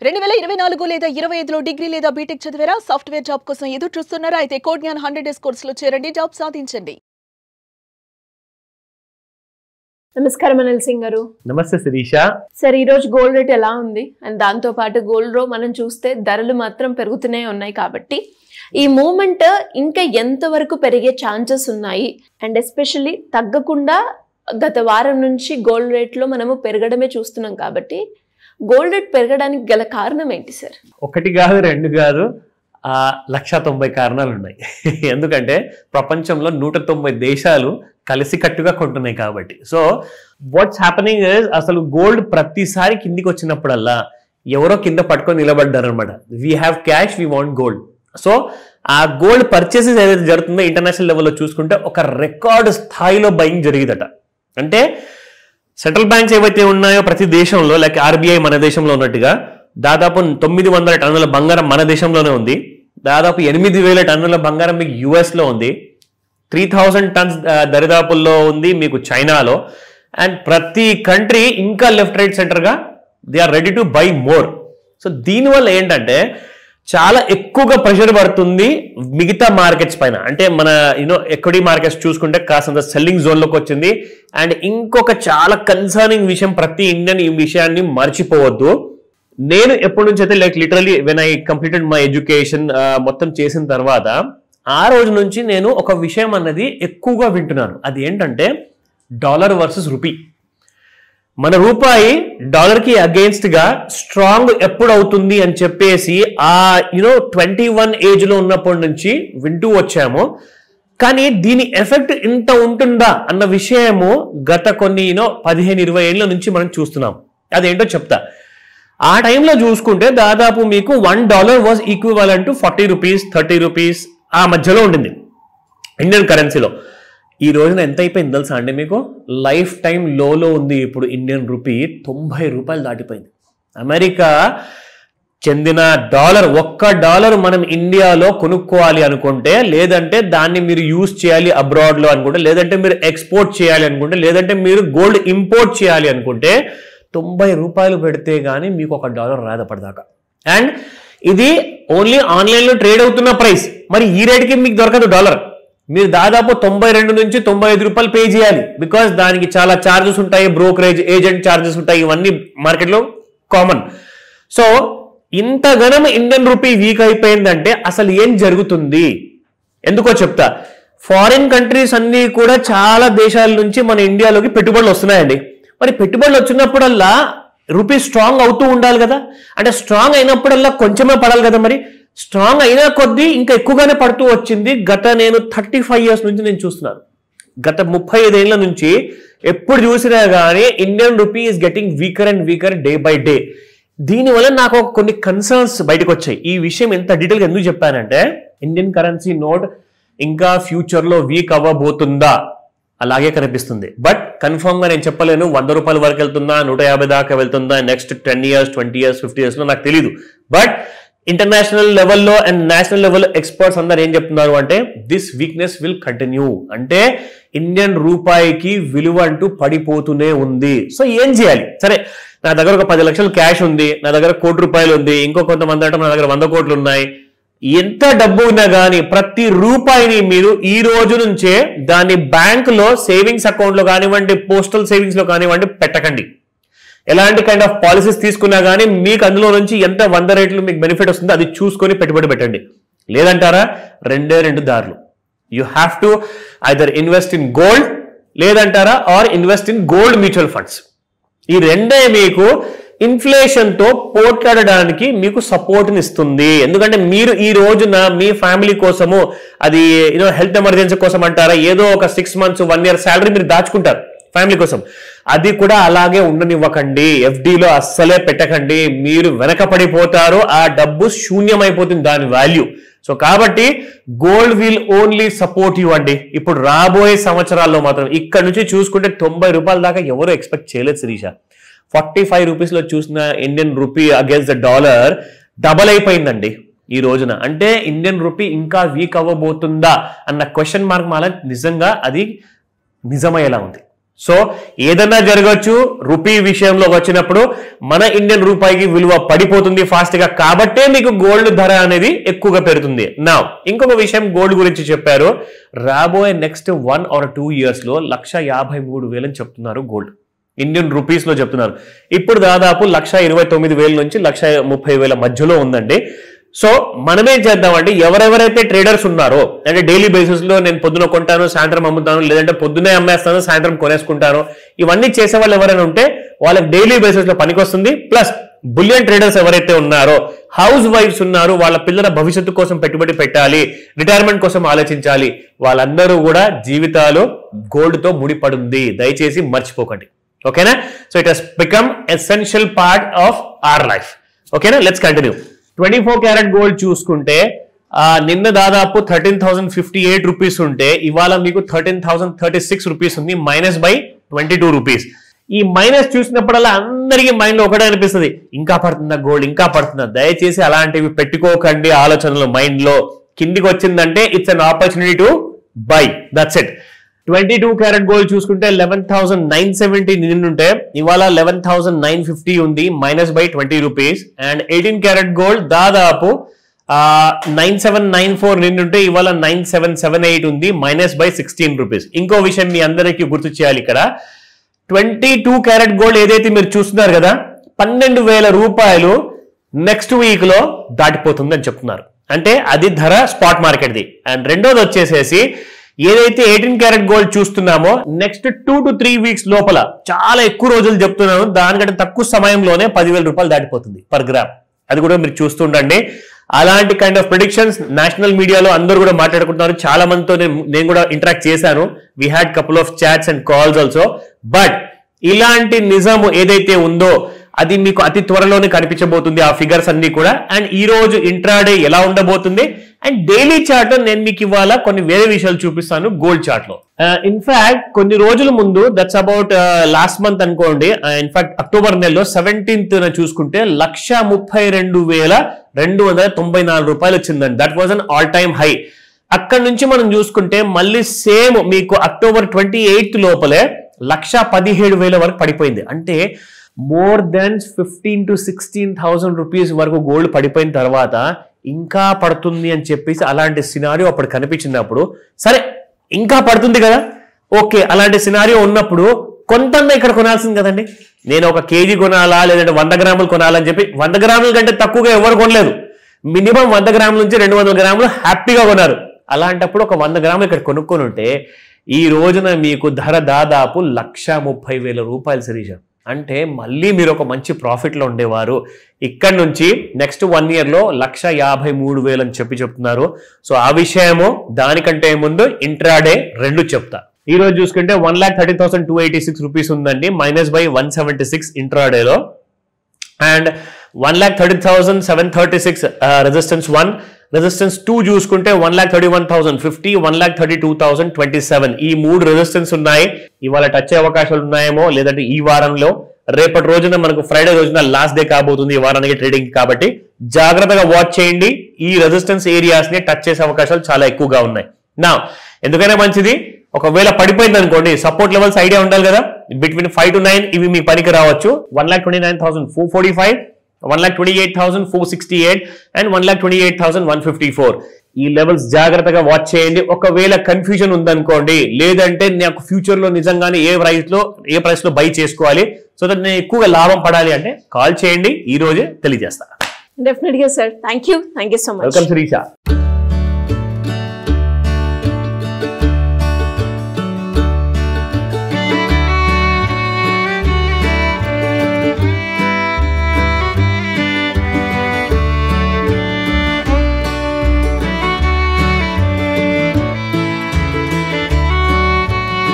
2024 లేదా 25లో డిగ్రీ లేదా బీటెక్ చదివారా? సాఫ్ట్వేర్ జాబ్ కోసం ఎదురు చూస్తున్నారా? అయితే కోడ్ జ్ఞాన్ 100 డేస్ కోర్సులో చేరండి, జాబ్ సాధించండి. నమస్కారం అనిల్ సింగ్ గారు. నమస్తే శిరీష. సార్, ఈ రోజు గోల్డ్ రేట్ ఎలా ఉంది? అండ్ దాంతో పాటు గోల్డ్ లో మనం చూస్తే ధరలు మాత్రం పెరుగుతూనే ఉన్నాయి కాబట్టి ఈ మూమెంట్ ఇంకా ఎంత వరకు పెరిగే ఛాన్సెస్ ఉన్నాయి? అండ్ ఎస్పెషల్లీ తగ్గకుండా గత వారం నుంచి గోల్డ్ రేట్ లో మనము పెరగడమే చూస్తున్నాం కాబట్టి గోల్డ్ రేట్ పెరగడానికి గల కారణం ఏంటి సార్? ఒకటి కాదు, రెండు కాదు, 190 కారణాలు ఉన్నాయి. ఎందుకంటే ప్రపంచంలో 190 దేశాలు కలిసికట్టుగా కొంటున్నాయి కాబట్టి. సో వాట్స్ హ్యాపెనింగ్ ఇస్, అసలు గోల్డ్ ప్రతిసారి కిందికి వచ్చినప్పుడల్లా ఎవరో కింద పట్టుకొని నిలబడ్డారు అనమాట. We have cash, we want gold. So ఆ గోల్డ్ పర్చేసెస్ ఏదైతే జరుగుతుందో ఇంటర్నేషనల్ లెవెల్లో చూసుకుంటే ఒక రికార్డు స్థాయిలో బయింగ్ జరిగిందట. అంటే సెంట్రల్ బ్యాంక్స్ ఏవైతే ఉన్నాయో ప్రతి దేశంలో, లైక్ ఆర్బీఐ మన దేశంలో ఉన్నట్టుగా దాదాపు 900 టన్నుల బంగారం మన దేశంలోనే ఉంది. దాదాపు 8,000 టన్నుల బంగారం మీకు యుఎస్లో ఉంది. 3,000 టన్స్ దరిదాపుల్లో ఉంది మీకు చైనాలో. అండ్ ప్రతి కంట్రీ ఇంకా లెఫ్ట్ రైట్ సెంటర్గా they are ready to buy more. So దీనివల్ల ఏంటంటే చాలా ఎక్కువగా ప్రెషర్ పడుతుంది మిగతా మార్కెట్స్ పైన. అంటే మన ఎక్విటీ మార్కెట్స్ చూసుకుంటే కాస్తంత సెల్లింగ్ జోన్లోకి వచ్చింది. అండ్ ఇంకొక చాలా కన్సర్నింగ్ విషయం, ప్రతి ఇండియన్ ఈ విషయాన్ని మర్చిపోవద్దు. నేను ఎప్పటి నుంచి అయితే like literally when I completed my education మొత్తం చేసిన తర్వాత ఆ రోజు నుంచి నేను ఒక విషయం అన్నది ఎక్కువగా వింటున్నాను. అది ఏంటంటే డాలర్ వర్సెస్ రూపీ. మన రూపాయి డాలర్కి అగెయిన్స్ట్ గా స్ట్రాంగ్ ఎప్పుడు అవుతుంది అని చెప్పేసి 21 ఏజ్లో ఉన్నప్పటి నుంచి వింటూ వచ్చాము. కానీ దీని ఎఫెక్ట్ ఇంత ఉంటుందా అన్న విషయము గత కొన్ని 15-20 ఏళ్ళ నుంచి మనం చూస్తున్నాం. అదేంటో చెప్తా. ఆ టైంలో చూసుకుంటే దాదాపు మీకు $1 was equivalent to 40 rupees, 30 rupees ఆ మధ్యలో ఉండింది ఇండియన్ కరెన్సీలో. ఈ రోజున ఎంత అయిపోయింది తెలుసా అండి మీకు? లైఫ్ టైం లోలో ఉంది ఇప్పుడు ఇండియన్ రూపీ. 90 రూపాయలు దాటిపోయింది. అమెరికా చెందిన డాలర్, $1 మనం ఇండియాలో కొనుక్కోవాలి అనుకుంటే, లేదంటే దాన్ని మీరు యూజ్ చేయాలి అబ్రాడ్లో అనుకుంటే, లేదంటే మీరు ఎక్స్పోర్ట్ చేయాలి అనుకుంటే, లేదంటే మీరు గోల్డ్ ఇంపోర్ట్ చేయాలి అనుకుంటే 90 రూపాయలు పెడితే కానీ మీకు $1 రాదు అప్పటిదాకా. అండ్ ఇది ఓన్లీ ఆన్లైన్లో ట్రేడ్ అవుతున్న ప్రైస్. మరి ఈ రేట్కి మీకు దొరకదు డాలర్. మీరు దాదాపు 92 నుంచి 95 రూపాయలు పే చేయాలి. బికాస్ దానికి చాలా ఛార్జెస్ ఉంటాయి, బ్రోకరేజ్ ఏజెంట్ ఛార్జెస్ ఉంటాయి, ఇవన్నీ మార్కెట్లో కామన్. సో ఇంతగానం ఇండియన్ రూపీ వీక్ అయిపోయిందంటే అసలు ఏం జరుగుతుంది? ఎందుకో చెప్తా. ఫారిన్ కంట్రీస్ అన్నీ కూడా చాలా దేశాల నుంచి మన ఇండియాలోకి పెట్టుబడులు వస్తున్నాయండి. మరి పెట్టుబడులు వచ్చినప్పుడల్లా రూపీ స్ట్రాంగ్ అవుతూ ఉండాలి కదా. అంటే స్ట్రాంగ్ అయినప్పుడల్లా కొంచెమే పడాలి కదా. మరి స్ట్రాంగ్ అయినా కొద్దీ ఇంకా ఎక్కువగానే పడుతూ వచ్చింది. గత నేను 35 ఇయర్స్ నుంచి నేను చూస్తున్నాను. గత 35 ఏళ్ల నుంచి ఎప్పుడు చూసినా కానీ Indian rupee is getting weaker and weaker day by day. దీనివల్ల నాకు కొన్ని కన్సర్న్స్ బయటకు వచ్చాయి. ఈ విషయం ఎంత డీటెయిల్గా ఎందుకు చెప్పానంటే, ఇండియన్ కరెన్సీ నోట్ ఇంకా ఫ్యూచర్లో వీక్ అవ్వబోతుందా? అలాగే కనిపిస్తుంది. బట్ కన్ఫర్మ్ గా నేను చెప్పలేను 100 రూపాయల వరకు వెళ్తుందా, 150 దాకా వెళ్తుందా, నెక్స్ట్ 10 ఇయర్స్, 20 ఇయర్స్, 50 ఇయర్స్ లో నాకు తెలియదు. బట్ ఇంటర్నేషనల్ లెవెల్లో అండ్ నేషనల్ లెవెల్లో ఎక్స్పర్ట్స్ అందరు ఏం చెప్తున్నారు అంటే దిస్ వీక్నెస్ విల్ కంటిన్యూ. అంటే ఇండియన్ రూపాయికి విలువ అంటూ పడిపోతూనే ఉంది. సో ఏం చేయాలి? సరే, నా దగ్గర ఒక 10 లక్షలు క్యాష్ ఉంది, నా దగ్గర ₹1,00,00,000 ఉంది, ఇంకో కొంతమంది అంటే నా దగ్గర 100 కోట్లు ఉన్నాయి. ఎంత డబ్బు ఉన్నా కానీ ప్రతి రూపాయిని మీరు ఈ రోజు నుంచే దాన్ని బ్యాంకులో సేవింగ్స్ అకౌంట్ లో కానివ్వండి, పోస్టల్ సేవింగ్స్ లో కానివ్వండి పెట్టకండి. ఎలాంటి కైండ్ ఆఫ్ పాలసీస్ తీసుకున్నా కానీ మీకు అందులో నుంచి ఎంత 100 రేట్లు మీకు బెనిఫిట్ వస్తుందో అది చూసుకొని పెట్టుబడి పెట్టండి. లేదంటారా, రెండు దారులు. You have to either invest in gold, లేదంటారా or invest in gold mutual funds. ఈ రెండే మీకు ఇన్ఫ్లేషన్ తో పోట్లాడడానికి మీకు సపోర్ట్ని ఇస్తుంది. ఎందుకంటే మీరు ఈ రోజున మీ ఫ్యామిలీ కోసము, అది హెల్త్ ఎమర్జెన్సీ కోసం అంటారా, ఏదో ఒక 6 months 1 year శాలరీ మీరు దాచుకుంటారు ఫ్యామిలీ కోసం. అది కూడా అలాగే ఉండనివ్వకండి. ఎఫ్డీలో అస్సలే పెట్టకండి. మీరు వెనకపడిపోతారు, ఆ డబ్బు శూన్యమైపోతుంది దాని వాల్యూ. సో కాబట్టి gold will only support you అండి. ఇప్పుడు రాబోయే సంవత్సరాల్లో మాత్రం ఇక్కడ నుంచి చూసుకుంటే 90 రూపాయల దాకా ఎవరు ఎక్స్పెక్ట్ చేయలేదు శిరీష. 45 రూపీస్లో చూసిన Indian rupee against the dollar double అయిపోయిందండి ఈ రోజున. అంటే ఇండియన్ రూపీ ఇంకా వీక్ అవ్వబోతుందా అన్న క్వశ్చన్ మార్క్ మాల నిజంగా అది నిజమయ్యేలా ఉంది. సో ఏదన్నా జరగచ్చు, రూపీ విషయంలో వచ్చినప్పుడు మన ఇండియన్ రూపాయికి విలువ పడిపోతుంది ఫాస్ట్ గా, కాబట్టే మీకు గోల్డ్ ధర అనేది ఎక్కువగా పెరుగుతుంది. నా ఇంకొక విషయం గోల్డ్ గురించి చెప్పారు, రాబోయే నెక్స్ట్ 1 or 2 years లో 1,53,000 అని చెప్తున్నారు గోల్డ్, ఇండియన్ రూపీస్ లో చెప్తున్నారు. ఇప్పుడు దాదాపు 1,29,000 నుంచి 1,30,000 మధ్యలో ఉందండి. సో మనమేం చేద్దామంటే ఎవరెవరైతే ట్రేడర్స్ ఉన్నారో, అంటే డైలీ బేసిస్ లో నేను పొద్దున కొంటాను సాయంత్రం అమ్ముతాను, లేదంటే పొద్దునే అమ్మేస్తాను సాయంత్రం కొనేసుకుంటాను, ఇవన్నీ చేసే వాళ్ళు ఎవరైనా ఉంటే వాళ్ళకి డైలీ బేసిస్ లో పనికొస్తుంది. ప్లస్ బులియన్ ట్రేడర్స్ ఎవరైతే ఉన్నారో, హౌస్ వైఫ్స్ ఉన్నారు, వాళ్ళ పిల్లల భవిష్యత్తు కోసం పెట్టుబడి పెట్టాలి, రిటైర్మెంట్ కోసం ఆలోచించాలి, వాళ్ళందరూ కూడా జీవితాలు గోల్డ్ తో ముడిపడింది, దయచేసి మర్చిపోకండి. ఓకేనా? So it has become essential part of our life. ఓకేనా? Let's continue. 24 క్యారెట్ గోల్డ్ చూసుకుంటే నిన్న దాదాపు 13,058 రూపీస్ ఉంటే ఇవాళ మీకు 13,036 రూపీస్ ఉంది, మైనస్ బై 22 రూపీస్. ఈ మైనస్ చూసినప్పుడల్లా అందరికీ మైండ్ లో ఒకటే అనిపిస్తుంది, ఇంకా పడుతుందా గోల్డ్, ఇంకా పడుతుందా. దయచేసి అలాంటివి పెట్టుకోకండి ఆలోచనలు మైండ్ లో. కిందికి వచ్చిందంటే it's an opportunity to buy, that's it. 22 carrot gold చూసుకుంటే 11,970 నిన్నుంటే ఇవాళ 11,950 ఉంది, minus by 20 rupees. And 18 carat gold దాదాపు 9,794 నిన్నుంటే ఇవాళ 9,778 ఉంది, మైనస్ బై 16 రూపీస్. ఇంకో విషయం మీ అందరికీ గుర్తు చేయాలి, ఇక్కడ 22 క్యారెట్ గోల్డ్ ఏదైతే మీరు చూస్తున్నారు కదా, 12,000 రూపాయలు నెక్స్ట్ వీక్ లో దాటిపోతుంది అని చెప్తున్నారు. అంటే అది ధర స్పాట్ మార్కెట్ ది. అండ్ రెండోది వచ్చేసేసి ఏదైతే 18 క్యారెట్ గోల్డ్ చూస్తున్నామో నెక్స్ట్ 2 to 3 వీక్స్ లోపల, చాలా ఎక్కువ రోజులు చెప్తున్నాను, దానికంటే తక్కువ సమయంలోనే 10,000 రూపాయలు దాటిపోతుంది పర్ గ్రామ్. అది కూడా మీరు చూస్తుండండి. అలాంటి కైండ్ ఆఫ్ ప్రిడిక్షన్స్ నేషనల్ మీడియాలో అందరూ కూడా మాట్లాడుకుంటున్నారు. చాలా మందితో నేను కూడా ఇంటరాక్ట్ చేశాను. We had couple of charts and calls also. But ఇలాంటి నిజము ఏదైతే ఉందో అది మీకు అతి త్వరలోనే కనిపించబోతుంది, ఆ ఫిగర్స్ అన్ని కూడా. అండ్ ఈ రోజు ఇంట్రాడే ఎలా ఉండబోతుంది, అండ్ డైలీ చార్ట్ లో నేను మీకు ఇవాళ కొన్ని వేరే విషయాలు చూపిస్తాను గోల్డ్ చార్ట్ లో. ఇన్ఫాక్ట్ కొన్ని రోజుల ముందు, దట్స్ అబౌట్ లాస్ట్ మంత్ అనుకోండి, ఇన్ఫాక్ట్ అక్టోబర్ నెలలో 17th చూసుకుంటే 1,32,294 రూపాయలు వచ్చిందండి. That was an all time high. అక్కడ నుంచి మనం చూసుకుంటే మళ్ళీ సేమ్ మీకు అక్టోబర్ 28th లోపలే 1,17,000 వరకు పడిపోయింది. అంటే మోర్ దెన్ 15,000 to 16,000 రూపీస్ వరకు గోల్డ్ పడిపోయిన తర్వాత ఇంకా పడుతుంది అని చెప్పేసి అలాంటి సినారియో అప్పుడు కనిపించినప్పుడు, సరే ఇంకా పడుతుంది కదా, ఓకే, అలాంటి సినారియో ఉన్నప్పుడు కొంత ఇక్కడ కొనాల్సింది కదండి. నేను 1 kg కొనాలా లేదంటే 100 గ్రాములు కొనాలని చెప్పి 100 గ్రాముల కంటే తక్కువగా ఎవరు కొనలేదు. మినిమం 100 గ్రాముల నుంచి 200 గ్రాములు హ్యాపీగా కొన్నారు. అలాంటప్పుడు ఒక 100 గ్రాములు ఇక్కడ కొనుక్కొని ఉంటే ఈ రోజున మీకు ధర దాదాపు 1,30,000 రూపాయలు శిరీష. అంటే మళ్ళీ మీరు ఒక మంచి ప్రాఫిట్ లో ఉండేవారు. ఇక్కడ నుంచి నెక్స్ట్ 1 year లో 1,53,000 అని చెప్తున్నారు. సో ఆ విషయము దానికంటే ముందు ఇంట్రాడే రెండు చెప్తా. ఈ రోజు చూసుకుంటే 1,30,286 రూపీస్ ఉందండి, మైనస్ బై 176 ఇంట్రాడేలో. అండ్ 1,30,736 రెసిస్టెన్స్ 1, రెసిస్టెన్స్ 2 చూసుకుంటే 1,31,050, 1,32,027 ఈ 3 రెసిస్టెన్స్ ఉన్నాయి. ఇవాళ టచ్ అయ్యే అవకాశాలు ఉన్నాయేమో, లేదంటే ఈ వారంలో. రేపటి రోజున మనకు ఫ్రైడే రోజున లాస్ట్ డే కాబోతుంది ఈ వారానికి ట్రేడింగ్, కాబట్టి జాగ్రత్తగా వాచ్ చేయండి. ఈ రెసిస్టెన్స్ ఏరియాస్ ని టచ్ చేసే అవకాశాలు చాలా ఎక్కువగా ఉన్నాయి. నా ఎందుకైనా మంచిది, ఒకవేళ పడిపోయింది అనుకోండి, సపోర్ట్ లెవెల్స్ ఐడియా ఉండాలి కదా, బిట్వీన్ 5 to 9 ఇవి మీ పనికి రావచ్చు. 1,29,445, 1,28,468 అండ్ 1,28,154 ఈ లెవెల్స్ జాగ్రత్తగా వాచ్ చేయండి. ఒకవేళ కన్ఫ్యూజన్ ఉందనుకోండి, లేదంటే నాకు ఫ్యూచర్ లో నిజంగానే ఏ ప్రైస్ లో బై చేసుకోవాలి, సో దట్ నేను ఎక్కువగా లాభం పడాలి అంటే కాల్ చేయండి, ఈ రోజే తెలియజేస్తా. డెఫినెట్ గా sir. Thank you so much. Welcome Srisha.